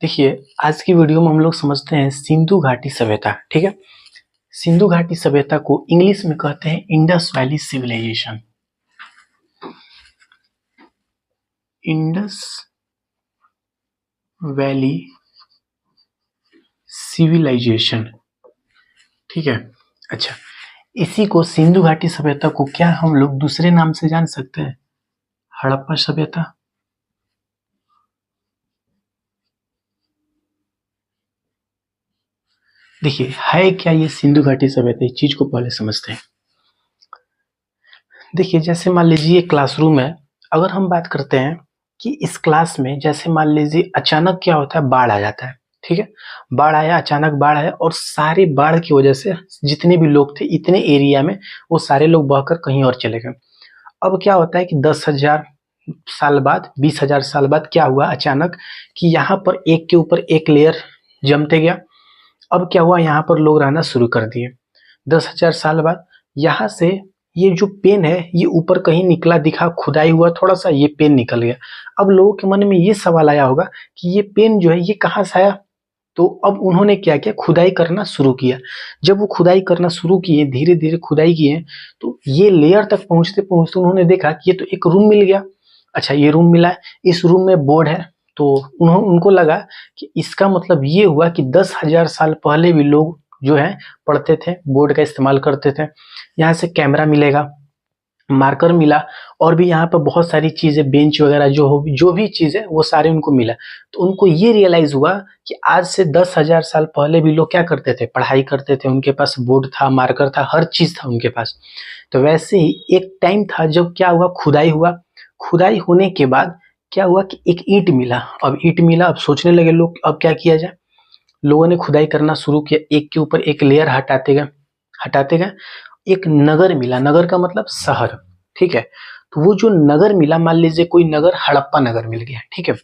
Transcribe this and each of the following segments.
देखिए, आज की वीडियो में हम लोग समझते हैं सिंधु घाटी सभ्यता। ठीक है, सिंधु घाटी सभ्यता को इंग्लिश में कहते हैं Indus Valley civilisation. Indus Valley civilisation. ठीक है, अच्छा, इसी को सिंधु घाटी सभ्यता को क्या हम लोग दूसरे नाम से जान सकते हैं? हड़प्पा सभ्यता। देखिए, है क्या ये सिंधु घाटी सभ्यता, इस चीज को पहले समझते हैं। देखिए, जैसे मान लीजिए क्लासरूम है, अगर हम बात करते हैं कि इस क्लास में जैसे मान लीजिए अचानक क्या होता है, बाढ़ आ जाता है। ठीक है, बाढ़ आया, अचानक बाढ़ आया और सारी बाढ़ की वजह से जितने भी लोग थे इतने एरिया में वो सारे लोग बहकर कहीं और चले गए। अब क्या होता है कि 10,000 साल बाद, 20,000 साल बाद क्या हुआ अचानक कि यहाँ पर एक के ऊपर एक लेयर जमते गया। अब क्या हुआ, यहाँ पर लोग रहना शुरू कर दिए। 10,000 साल बाद यहाँ से ये जो पेन है ये ऊपर कहीं निकला, दिखा, खुदाई हुआ थोड़ा सा, ये पेन निकल गया। अब लोगों के मन में ये सवाल आया होगा कि ये पेन जो है ये कहाँ से आया। तो अब उन्होंने क्या किया, खुदाई करना शुरू किया। जब वो खुदाई करना शुरू किए, धीरे धीरे खुदाई किए, तो ये लेयर तक पहुंचते पहुंचते उन्होंने देखा कि ये तो एक रूम मिल गया। अच्छा, ये रूम मिला, इस रूम में बोर्ड है। तो उनको लगा कि इसका मतलब ये हुआ कि 10,000 साल पहले भी लोग जो है पढ़ते थे, बोर्ड का इस्तेमाल करते थे। यहाँ से कैमरा मिलेगा, मार्कर मिला, और भी यहाँ पर बहुत सारी चीजें, बेंच वगैरह जो भी चीज है वो सारे उनको मिला। तो उनको ये रियलाइज हुआ कि आज से 10,000 साल पहले भी लोग क्या करते थे, पढ़ाई करते थे, उनके पास बोर्ड था, मार्कर था, हर चीज था उनके पास। तो वैसे ही एक टाइम था जब क्या हुआ, खुदाई हुआ। खुदाई होने के बाद क्या हुआ कि एक ईंट मिला। अब ईंट मिला, अब सोचने लगे लोग अब क्या किया जाए। लोगों ने खुदाई करना शुरू किया, एक के ऊपर एक लेयर हटाते गए। एक नगर मिला, नगर का मतलब शहर। ठीक है, तो वो जो नगर मिला, मान लीजिए कोई नगर, हड़प्पा नगर मिल गया। ठीक है,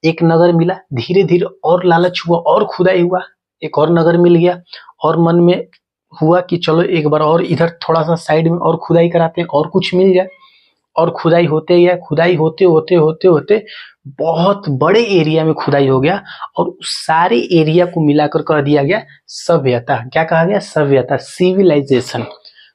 एक नगर मिला, धीरे धीरे और लालच हुआ और खुदाई हुआ, एक और नगर मिल गया। और मन में हुआ कि चलो एक बार और इधर थोड़ा सा साइड में और खुदाई कराते हैं और कुछ मिल जाए। और खुदाई होते गया, खुदाई होते होते होते होते बहुत बड़े एरिया में खुदाई हो गया। और उस सारे एरिया को मिलाकर कह दिया गया सभ्यता। क्या कहा गया, सभ्यता, सिविलाइजेशन।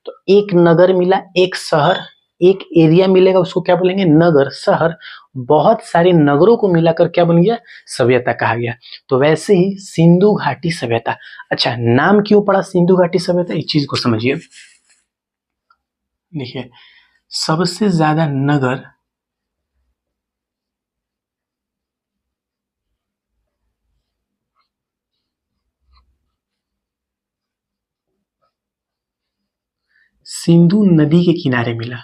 तो एक नगर मिला, एक शहर, एक एरिया मिलेगा, उसको क्या बोलेंगे, नगर, शहर। बहुत सारे नगरों को मिलाकर क्या बन गया, सभ्यता कहा गया। तो वैसे ही सिंधु घाटी सभ्यता। अच्छा, नाम क्यों पड़ा सिंधु घाटी सभ्यता, इस चीज को समझिए। देखिए, सबसे ज्यादा नगर सिंधु नदी के किनारे मिला।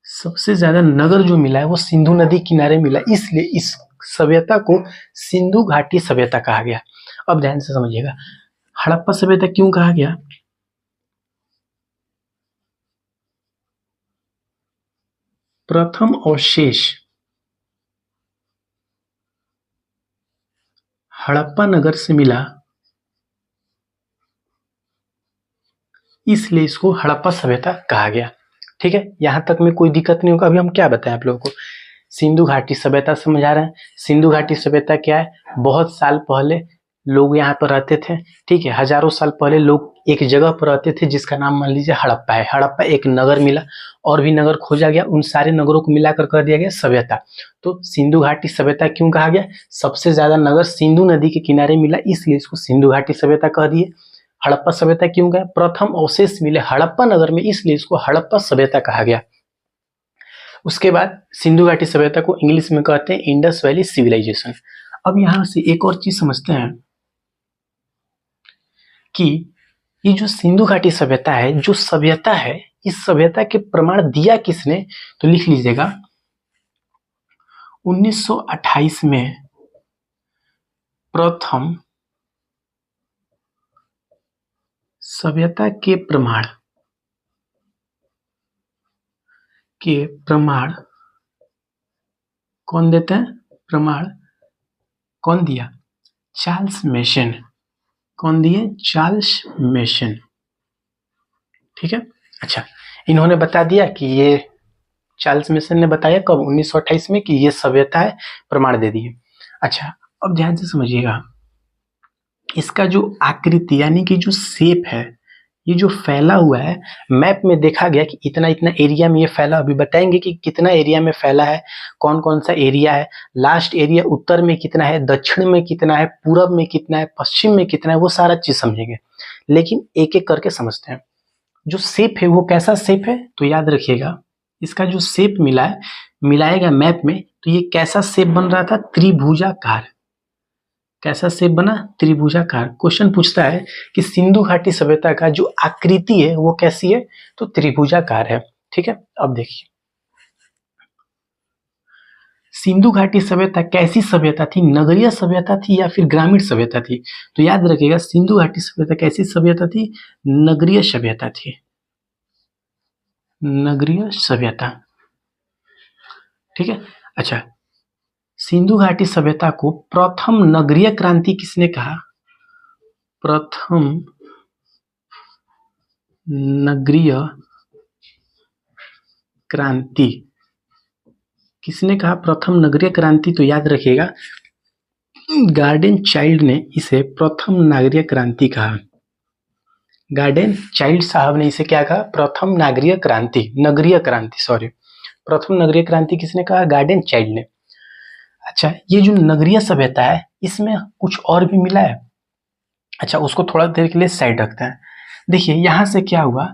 सबसे ज्यादा नगर जो मिला है वो सिंधु नदी किनारे मिला, इसलिए इस सभ्यता को सिंधु घाटी सभ्यता कहा गया। अब ध्यान से समझिएगा, हड़प्पा सभ्यता क्यों कहा गया, प्रथम अवशेष हड़प्पा नगर से मिला, इसलिए इसको हड़प्पा सभ्यता कहा गया। ठीक है, यहां तक में कोई दिक्कत नहीं होगा। अभी हम क्या बताएं आप लोगों को, सिंधु घाटी सभ्यता समझा रहे हैं। सिंधु घाटी सभ्यता क्या है, बहुत साल पहले लोग यहाँ पर रहते थे। ठीक है, हजारों साल पहले लोग एक जगह पर रहते थे जिसका नाम मान लीजिए हड़प्पा है। हड़प्पा एक नगर मिला, और भी नगर खोजा गया, उन सारे नगरों को मिलाकर कर दिया गया सभ्यता। तो सिंधु घाटी सभ्यता क्यों कहा गया, सबसे ज्यादा नगर सिंधु नदी के किनारे मिला, इसलिए इसको सिंधु घाटी सभ्यता कह दिए। हड़प्पा सभ्यता क्यों कहा, प्रथम अवशेष मिले हड़प्पा नगर में, इसलिए इसको हड़प्पा सभ्यता कहा गया। उसके बाद सिंधु घाटी सभ्यता को इंग्लिश में कहते हैं इंडस वैली सिविलाइजेशन। अब यहां से एक और चीज समझते हैं कि ये जो सिंधु घाटी सभ्यता है, जो सभ्यता है, इस सभ्यता के प्रमाण दिया किसने, तो लिख लीजिएगा 1928 में प्रथम सभ्यता के प्रमाण कौन देते हैं, प्रमाण कौन दिया, चार्ल्स मेसन। कौन दिए, चार्ल्स मेसन। ठीक है, अच्छा, इन्होंने बता दिया कि ये चार्ल्स मिशन ने बताया कब? 1928 में कि ये सभ्यता है, प्रमाण दे दिए। अच्छा, अब ध्यान से समझिएगा, इसका जो आकृति यानी कि जो शेप है, ये जो फैला हुआ है, मैप में देखा गया कि इतना इतना एरिया में ये फैला। अभी बताएंगे कि कितना एरिया में फैला है, कौन कौन सा एरिया है, लास्ट एरिया उत्तर में कितना है, दक्षिण में कितना है, पूरब में कितना है, पश्चिम में कितना है, वो सारा चीज समझेंगे। लेकिन एक एक करके समझते हैं। जो शेप है वो कैसा शेप है, तो याद रखिएगा, इसका जो शेप मिला है, मिलाएगा मैप में, तो ये कैसा शेप बन रहा था? त्रिभुजाकार। कैसा शेप बना? त्रिभुजाकार। क्वेश्चन पूछता है कि सिंधु घाटी सभ्यता का जो आकृति है वो कैसी है, तो त्रिभुजाकार है। ठीक है, अब देखिए सिंधु घाटी सभ्यता कैसी सभ्यता थी? नगरीय सभ्यता थी या फिर ग्रामीण सभ्यता थी? तो याद रखिएगा, सिंधु घाटी सभ्यता कैसी सभ्यता थी? नगरीय सभ्यता थी। नगरीय सभ्यता, ठीक है। अच्छा, सिंधु घाटी सभ्यता को प्रथम नगरीय क्रांति किसने कहा? प्रथम नगरीय क्रांति किसने कहा? प्रथम नगरीय क्रांति, तो याद रखिएगा गार्डन चाइल्ड ने इसे प्रथम नागरीय क्रांति कहा। गार्डन चाइल्ड साहब ने इसे क्या कहा? प्रथम नागरीय क्रांति, नगरीय क्रांति, सॉरी, प्रथम नगरीय क्रांति किसने कहा? गार्डन चाइल्ड ने। अच्छा, ये जो नगरीय सभ्यता है इसमें कुछ और भी मिला है। अच्छा, उसको थोड़ा देर के लिए साइड रखते हैं। देखिए यहां से क्या हुआ,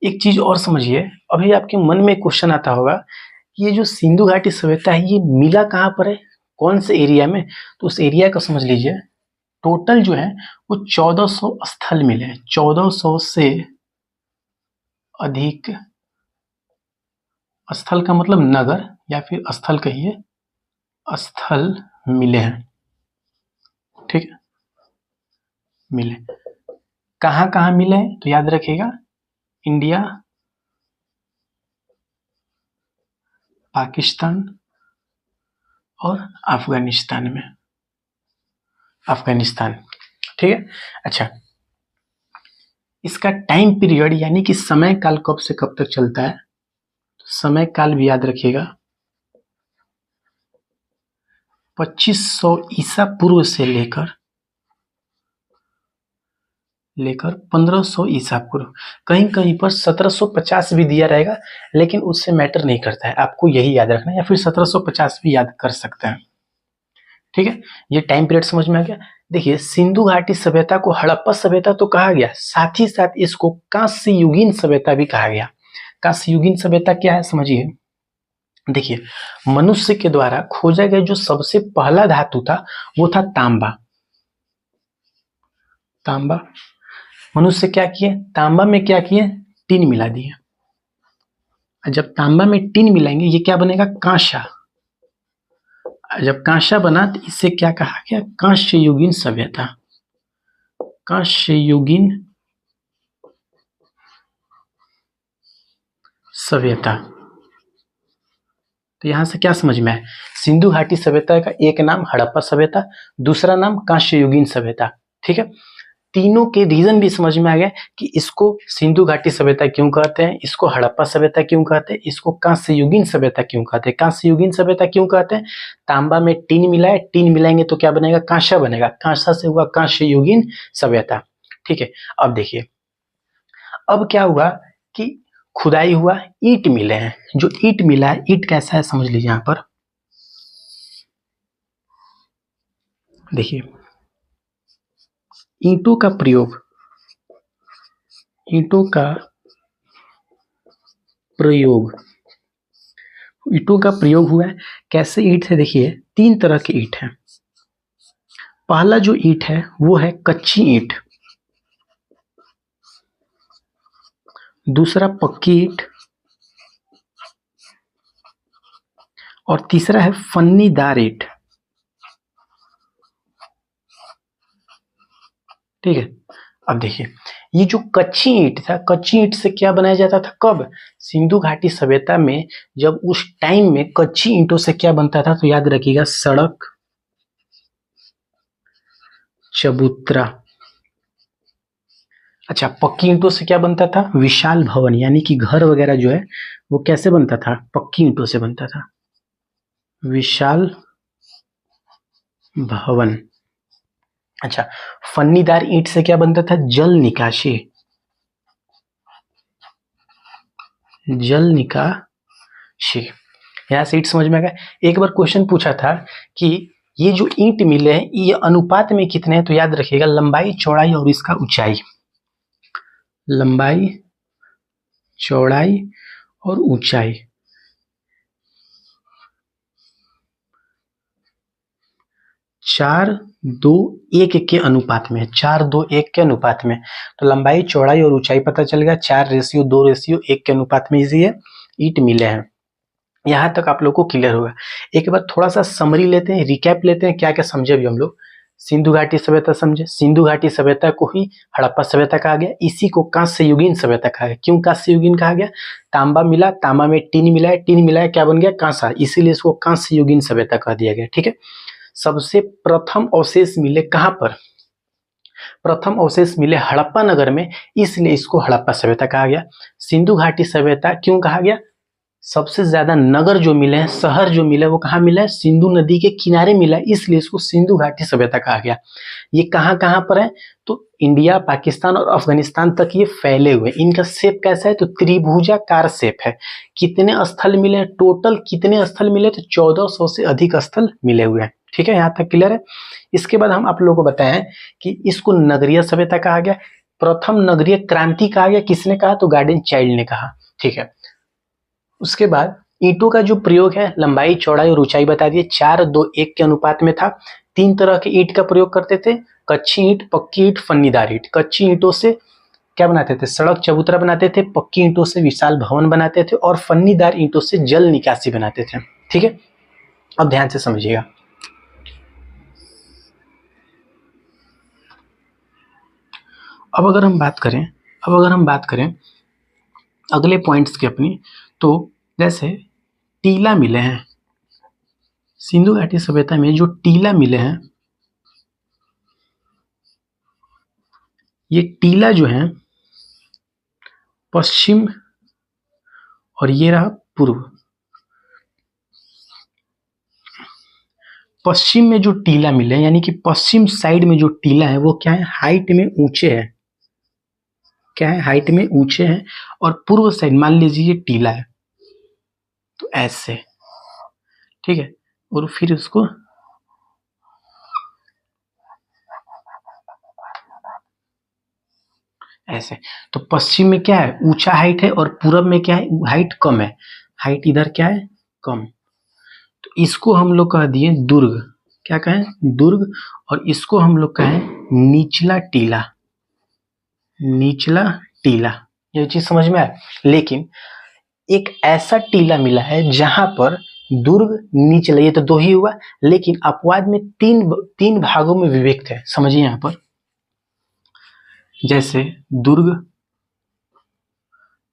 एक चीज और समझिए। अभी आपके मन में क्वेश्चन आता होगा, ये जो सिंधु घाटी सभ्यता है ये मिला कहाँ पर है, कौन से एरिया में? तो उस एरिया को समझ लीजिए। टोटल जो है वो 1400 स्थल मिले हैं, 1400 से अधिक। स्थल का मतलब नगर, या फिर स्थल कहिए, स्थल मिले हैं। ठीक है, मिले कहाँ कहाँ मिले हैं, तो याद रखिएगा इंडिया, पाकिस्तान और अफगानिस्तान में। अफगानिस्तान, ठीक है। अच्छा, इसका टाइम पीरियड यानी कि समय काल कब से कब तक चलता है? समय काल भी याद रखिएगा 2500 ईसा पूर्व से लेकर 1500 ईसा पूर्व। कहीं कहीं पर 1750 भी दिया रहेगा, लेकिन उससे मैटर नहीं करता है, आपको यही याद रखना है, या फिर 1750 भी याद कर सकते हैं। ठीक है, ये टाइम पीरियड समझ में आ गया। देखिए सिंधु घाटी सभ्यता को हड़प्पा सभ्यता तो कहा गया, साथ ही साथ इसको कांस्य युगीन सभ्यता भी कहा गया। कांस्य युगीन सभ्यता क्या है समझिए। देखिए मनुष्य के द्वारा खोजा गया जो सबसे पहला धातु था वो था तांबा। तांबा, मनुष्य क्या किए? तांबा में क्या किए? टिन मिला दिए। जब तांबा में टिन मिलाएंगे ये क्या बनेगा? कांसा। जब कांसा बना तो इससे क्या कहा गया? कांस्य युगीन सभ्यता। कांस्य युगीन सभ्यता। तो यहां से क्या समझ में आया? सिंधु घाटी सभ्यता का एक नाम हड़प्पा सभ्यता, दूसरा नाम कांस्य युगीन सभ्यता। ठीक है, तीनों के रीजन भी समझ में आ गया कि इसको सिंधु घाटी सभ्यता क्यों कहते हैं, इसको हड़प्पा सभ्यता क्यों कहते हैं, इसको कांस्य युगीन सभ्यता क्यों कहते हैं। कांस्य युगीन सभ्यता क्यों कहते हैं? तांबा में टिन मिलाए, टिन मिलाएंगे तो क्या बनेगा? कांसा बनेगा, कांसा से हुआ कांस्य युगीन सभ्यता। ठीक है, अब देखिए अब क्या हुआ कि खुदाई हुआ, ईंट मिले हैं। जो ईंट मिला है, ईंट कैसा है समझ लीजिए। यहां पर देखिए ईंटों का प्रयोग, ईंटों का प्रयोग, ईंटों का प्रयोग हुआ है। कैसे ईंट है? देखिए तीन तरह के ईंट हैं। पहला जो ईंट है वो है कच्ची ईंट, दूसरा पक्की ईंट, और तीसरा है फन्नीदार ईंट। ठीक है, अब देखिए ये जो कच्ची ईंट था, कच्ची ईंट से क्या बनाया जाता था? कब? सिंधु घाटी सभ्यता में, जब उस टाइम में कच्ची ईंटों से क्या बनता था? तो याद रखिएगा सड़क, चबूतरा। अच्छा, पक्की ईंटों से क्या बनता था? विशाल भवन, यानी कि घर वगैरह जो है वो कैसे बनता था? पक्की ईंटों से बनता था, विशाल भवन। अच्छा, फन्नीदार ईंट से क्या बनता था? जल निकासी, जल निकासी। यहाँ से ईंट समझ में आ गया। एक बार क्वेश्चन पूछा था कि ये जो ईंट मिले हैं ये अनुपात में कितने हैं, तो याद रखिएगा लंबाई, चौड़ाई और इसका ऊंचाई, लंबाई, चौड़ाई और ऊंचाई। 4:2:1 के अनुपात में, 4:2:1 के अनुपात में। तो लंबाई, चौड़ाई और ऊंचाई पता चल गया, 4:2:1 के अनुपात में ये ईंट मिले हैं। यहाँ तक आप लोग को क्लियर होगा। एक बार थोड़ा सा समरी लेते हैं, रिकैप लेते हैं, क्या क्या समझे अभी हम लोग। सिंधु घाटी सभ्यता समझे, सिंधु घाटी सभ्यता को ही हड़प्पा सभ्यता कहा गया। इसी को कांस्य युगीन सभ्यता कहा गया। क्यों कांस्य युगीन कहा गया? तांबा मिला, तांबा में टीन मिलाया, टीन मिलाया क्या बन गया? कांसा, इसीलिए इसको कांस्य युगीन सभ्यता कह दिया गया। ठीक है। सबसे प्रथम अवशेष मिले कहां पर? प्रथम अवशेष मिले हड़प्पा नगर में, इसलिए इसको हड़प्पा सभ्यता कहा गया। सिंधु घाटी सभ्यता क्यों कहा गया? सबसे ज्यादा नगर जो मिले हैं, शहर जो मिले वो कहाँ मिला है? सिंधु नदी के किनारे मिला है, इसलिए इसको सिंधु घाटी सभ्यता कहा गया। ये कहाँ कहाँ पर है? तो इंडिया, पाकिस्तान और अफगानिस्तान तक ये फैले हुए। इनका शेप कैसा है? तो त्रिभुजाकार शेप है। कितने स्थल मिले हैं? टोटल कितने स्थल मिले? तो 1400 से अधिक स्थल मिले हुए हैं। ठीक है, यहाँ तक क्लियर है। इसके बाद हम आप लोगों को बताएं कि इसको नगरीय सभ्यता कहा गया। प्रथम नगरीय क्रांति कहा गया, किसने कहा? तो गार्डन चाइल्ड ने कहा। ठीक है। उसके बाद ईंटों का जो प्रयोग है, लंबाई, चौड़ाई और ऊंचाई बता दिए, 4:2:1 के अनुपात में था। 3 तरह के ईंट का प्रयोग करते थे, कच्ची ईंट, पक्की ईंट, फन्नीदार ईंट। कच्ची ईंटों से क्या बनाते थे? सड़क चबूतरा बनाते थे। पक्की ईंटों से विशाल भवन बनाते थे और फन्नीदार ईंटों से जल निकासी बनाते थे। ठीक है, अब ध्यान से समझिएगा। अब अगर हम बात करें अगले पॉइंट्स की अपनी, तो जैसे टीला मिले हैं, सिंधु घाटी सभ्यता में जो टीला मिले हैं, ये टीला जो है पश्चिम और ये रहा पूर्व। पश्चिम में जो टीला मिले हैं, यानी कि पश्चिम साइड में जो टीला है वो क्या है? हाइट में ऊंचे है। क्या है? हाइट में ऊंचे हैं। और पूर्व साइड मान लीजिए ये टीला है, तो ऐसे। ठीक है, और फिर उसको ऐसे। तो पश्चिम में क्या है? ऊंचा हाइट है, और पूरब में क्या है? हाइट कम है। हाइट इधर क्या है? कम। तो इसको हम लोग कह दिए दुर्ग। क्या कहें? दुर्ग। और इसको हम लोग कहें निचला टीला। निचला टीला, ये चीज समझ में आया। लेकिन एक ऐसा टीला मिला है जहां पर दुर्ग, निचला, ये तो 2 ही हुआ, लेकिन अपवाद में तीन भागों में विभक्त है। समझिए यहां पर, जैसे दुर्ग,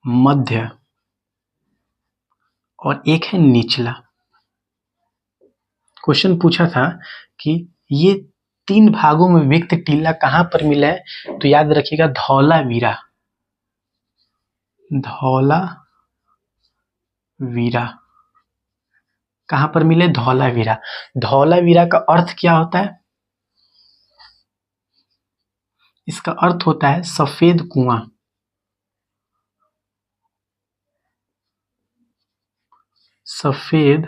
मध्य और एक है निचला। क्वेश्चन पूछा था कि ये 3 भागों में विभक्त टीला कहां पर मिला है, तो याद रखिएगा धौलावीरा। धौलावीरा कहां पर मिले? धौलावीरा। धौलावीरा का अर्थ क्या होता है? इसका अर्थ होता है सफेद कुआं। सफेद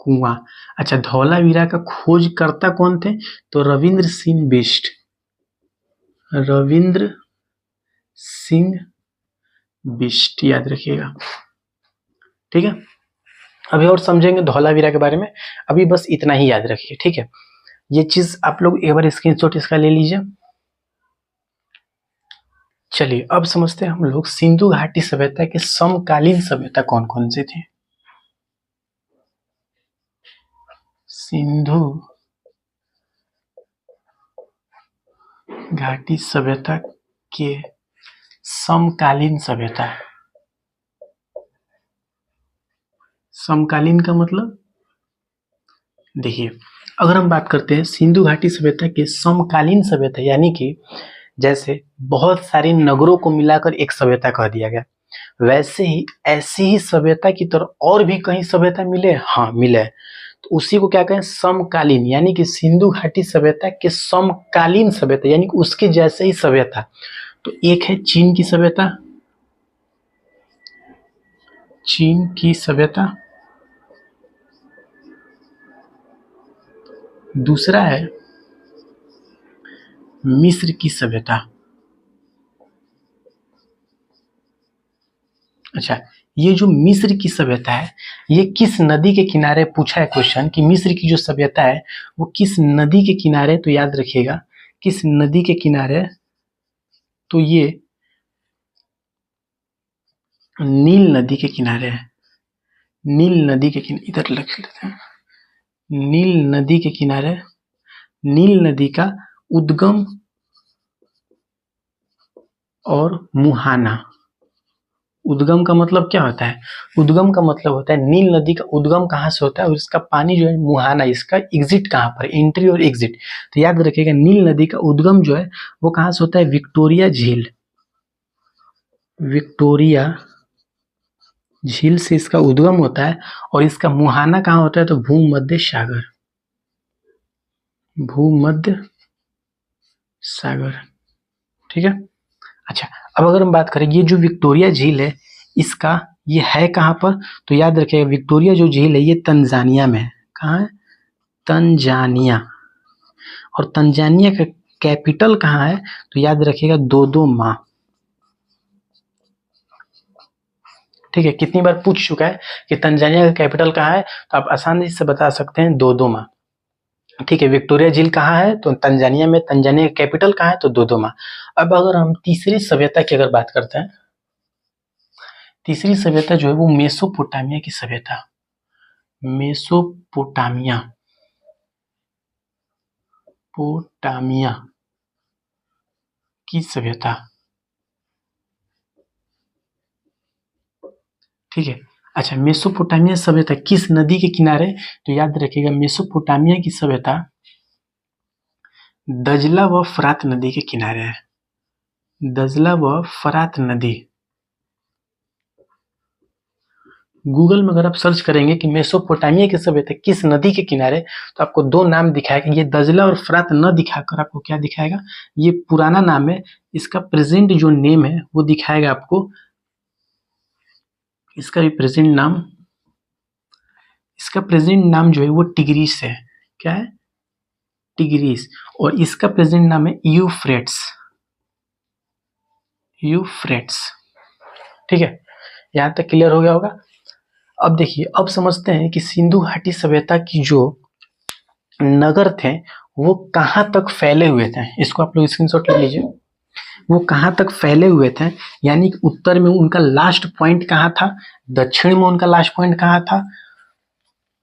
कुआं। अच्छा, धौलावीरा का खोजकर्ता कौन थे? तो रविंद्र सिंह बिष्ट। रविंद्र सिंह बिष्ट, याद रखिएगा। ठीक है, अभी और समझेंगे धौलावीरा के बारे में, अभी बस इतना ही याद रखिए। ठीक है, ये चीज आप लोग एक बार स्क्रीनशॉट इसका ले लीजिए। चलिए अब समझते हैं हम लोग सिंधु घाटी सभ्यता के समकालीन सभ्यता कौन कौन से थे। सिंधु घाटी सभ्यता के समकालीन सभ्यता। समकालीन का मतलब, देखिए अगर हम बात करते हैं सिंधु घाटी सभ्यता के समकालीन सभ्यता, यानी कि जैसे बहुत सारी नगरों को मिलाकर एक सभ्यता कह दिया गया, वैसे ही ऐसी ही सभ्यता की तरह और भी कहीं सभ्यता मिले, हाँ मिले, तो उसी को क्या कहें, समकालीन, यानी कि सिंधु घाटी सभ्यता के समकालीन सभ्यता, यानी कि उसके जैसे ही सभ्यता। तो एक है चीन की सभ्यता, चीन की सभ्यता, दूसरा है मिस्र की सभ्यता। अच्छा, ये जो मिस्र की सभ्यता है, ये किस नदी के किनारे, पूछा है क्वेश्चन कि मिस्र की जो सभ्यता है वो किस नदी के किनारे, तो याद रखिएगा किस नदी के किनारे, तो ये नील नदी के किनारे है। नील नदी के किनारे, इधर लिख लेते हैं, नील नदी के किनारे, नील नदी का उद्गम और मुहाना। उद्गम का मतलब क्या होता है, उद्गम का मतलब होता है नील नदी का उद्गम कहाँ से होता है और इसका पानी जो है मुहाना, इसका एग्जिट कहाँ पर, एंट्री और एग्जिट। तो याद रखिएगा नील नदी का उद्गम जो है वो कहाँ से होता है, विक्टोरिया झील, विक्टोरिया झील से इसका उद्गम होता है, और इसका मुहाना कहाँ होता है, तो भूमध्य सागर, भूमध्य सागर, ठीक है। अच्छा, अब अगर हम बात करें ये जो विक्टोरिया झील है, इसका ये है कहाँ पर, तो याद रखिएगा विक्टोरिया जो झील है ये तंजानिया में है। कहाँ है, तंजानिया। और तंजानिया का कैपिटल कहाँ है, तो याद रखिएगा दोदोमा। ठीक है, कितनी बार पूछ चुका है कि तंजानिया का कैपिटल कहाँ है, तो आप आसानी से बता सकते हैं दोदोमा। ठीक है, विक्टोरिया झील कहाँ है, तो तंजानिया में। तंजानिया का कैपिटल कहाँ है, तो दोदोमा। अब अगर हम तीसरी सभ्यता की अगर बात करते हैं, तीसरी सभ्यता जो है वो मेसोपोटामिया की सभ्यता, मेसोपोटामिया, पोटामिया की सभ्यता। ठीक है, अच्छा मेसोपोटामिया सभ्यता किस नदी के किनारे, तो याद रखिएगा मेसोपोटामिया की सभ्यता दजला व फरात नदी के किनारे है, दजला व फरात नदी। गूगल में अगर आप सर्च करेंगे कि मेसोपोटामिया की सभ्यता किस नदी के किनारे, तो आपको दो नाम दिखाएगा, ये दजला और फरात न दिखाकर आपको क्या दिखाएगा, ये पुराना नाम है, इसका प्रेजेंट जो नेम है वो दिखाएगा आपको, इसका भी प्रेजेंट नाम, इसका प्रेजेंट नाम जो है वो टिग्रीस है। क्या है, टिग्रीस। और इसका प्रेजेंट नाम है यूफ्रेट्स, यूफ्रेट्स। ठीक है, यहां तक क्लियर हो गया होगा। अब देखिए, अब समझते हैं कि सिंधु घाटी सभ्यता की जो नगर थे वो कहाँ तक फैले हुए थे। इसको आप लोग स्क्रीनशॉट ले लीजिए, वो कहाँ तक फैले हुए थे, यानी कि उत्तर में उनका लास्ट पॉइंट कहाँ था, दक्षिण में उनका लास्ट पॉइंट कहाँ था,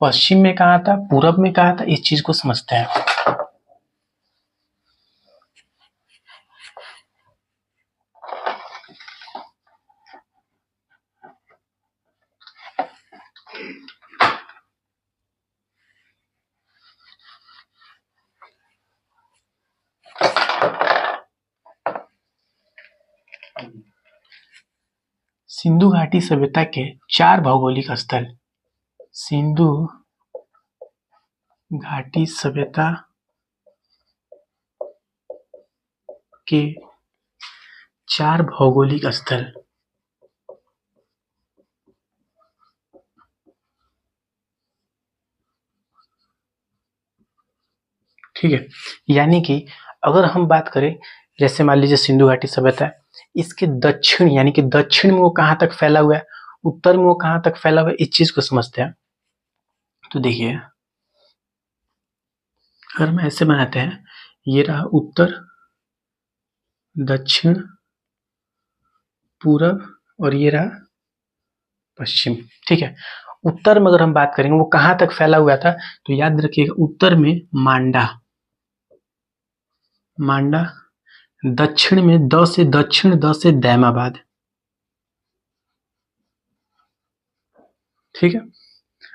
पश्चिम में कहाँ था, पूरब में कहाँ था, इस चीज को समझते हैं। सिंधु घाटी सभ्यता के 4 भौगोलिक स्थल, सिंधु घाटी सभ्यता के 4 भौगोलिक स्थल। ठीक है, यानी कि अगर हम बात करें, जैसे मान लीजिए सिंधु घाटी सभ्यता है, इसके दक्षिण यानी कि दक्षिण में वो कहाँ तक फैला हुआ है, उत्तर में वो कहाँ तक फैला हुआ है, इस चीज को समझते हैं। तो देखिए, अगर हम ऐसे बनाते हैं, ये रहा उत्तर, दक्षिण, पूरब, और ये रहा पश्चिम। ठीक है, उत्तर में अगर हम बात करेंगे वो कहाँ तक फैला हुआ था, तो याद रखिएगा उत्तर में मांडा, मांडा। दक्षिण में द से दक्षिण, द से दैमाबाद। ठीक है,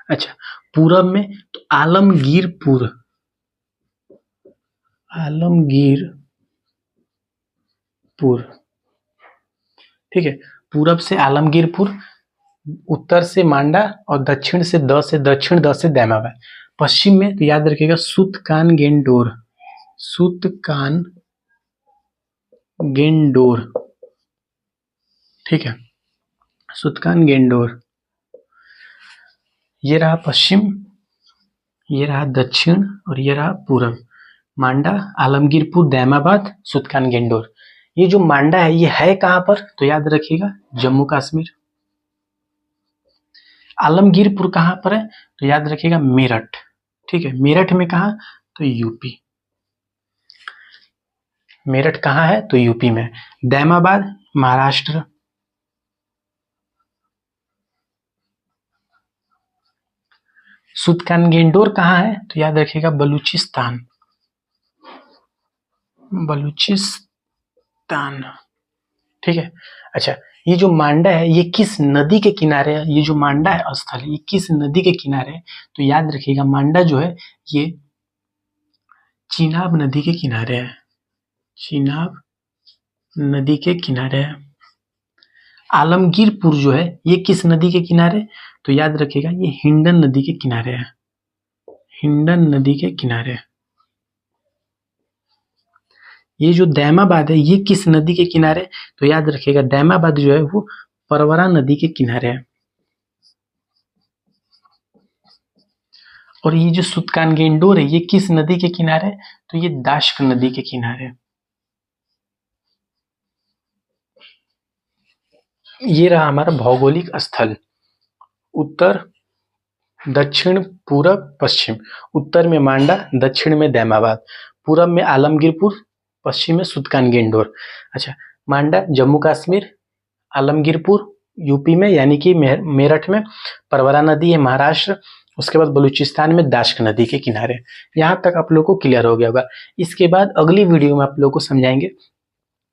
अच्छा पूरब में तो आलमगीरपुर, आलमगीरपुर, पुर, ठीक है। पूरब से आलमगीरपुर, उत्तर से मांडा और दक्षिण से दक्षिण से दैमाबाद। पश्चिम में तो याद रखिएगा सुतकान गेंडोर, सुतकान गेंडोर, ठीक है, सुतकान गेंडोर। ये रहा पश्चिम, ये रहा दक्षिण और ये रहा पूरब। मांडा, आलमगीरपुर, दैमाबाद, सुतकान गेंडोर। ये जो मांडा है ये है कहां पर, तो याद रखिएगा जम्मू कश्मीर। आलमगीरपुर कहां पर है, तो याद रखिएगा मेरठ, ठीक है। मेरठ में कहा, तो यूपी। मेरठ कहां है, तो यूपी में। दैमाबाद महाराष्ट्र। सुतकान गेंडोर कहां है, तो याद रखिएगा बलूचिस्तान, बलूचिस्तान, ठीक है। अच्छा, ये जो मांडा है ये किस नदी के किनारे है, ये जो मांडा है स्थल ये किस नदी के किनारे है, तो याद रखिएगा मांडा जो है ये चिनाब नदी के किनारे है, चिनाब नदी के किनारे है। आलमगीरपुर जो है ये किस नदी के किनारे, तो याद रखिएगा ये हिंडन नदी के किनारे है, हिंडन नदी के किनारे। ये जो दैमाबाद है ये किस नदी के किनारे, तो याद रखिएगा दैमाबाद जो है वो परवरा नदी के किनारे है। और ये जो सुतकान गेंडोर है ये किस नदी के किनारे, तो ये दाश्क नदी के किनारे। ये रहा हमारा भौगोलिक स्थल, उत्तर, दक्षिण, पूरब, पश्चिम। उत्तर में मांडा, दक्षिण में दैमाबाद, पूरब में आलमगीरपुर, पश्चिम में सुतकान गेंडोर। अच्छा, मांडा जम्मू कश्मीर, आलमगीरपुर यूपी में यानी कि मेरठ में, परवरा नदी है महाराष्ट्र, उसके बाद बलूचिस्तान में दाश्क नदी के किनारे। यहाँ तक आप लोग को क्लियर हो गया होगा। इसके बाद अगली वीडियो में आप लोग को समझाएंगे।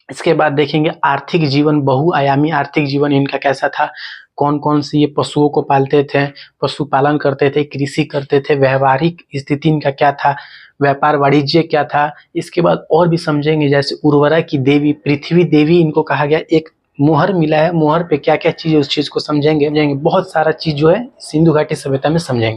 इसके बाद देखेंगे आर्थिक जीवन, बहुआयामी आर्थिक जीवन इनका कैसा था, कौन कौन से ये पशुओं को पालते थे, पशुपालन करते थे, कृषि करते थे, व्यवहारिक स्थिति इनका क्या था, व्यापार वाणिज्य क्या था। इसके बाद और भी समझेंगे, जैसे उर्वरा की देवी, पृथ्वी देवी इनको कहा गया, एक मोहर मिला है, मोहर पे क्या क्या चीज है उस चीज को समझेंगे। बहुत सारा चीज जो है सिंधु घाटी सभ्यता में समझेंगे।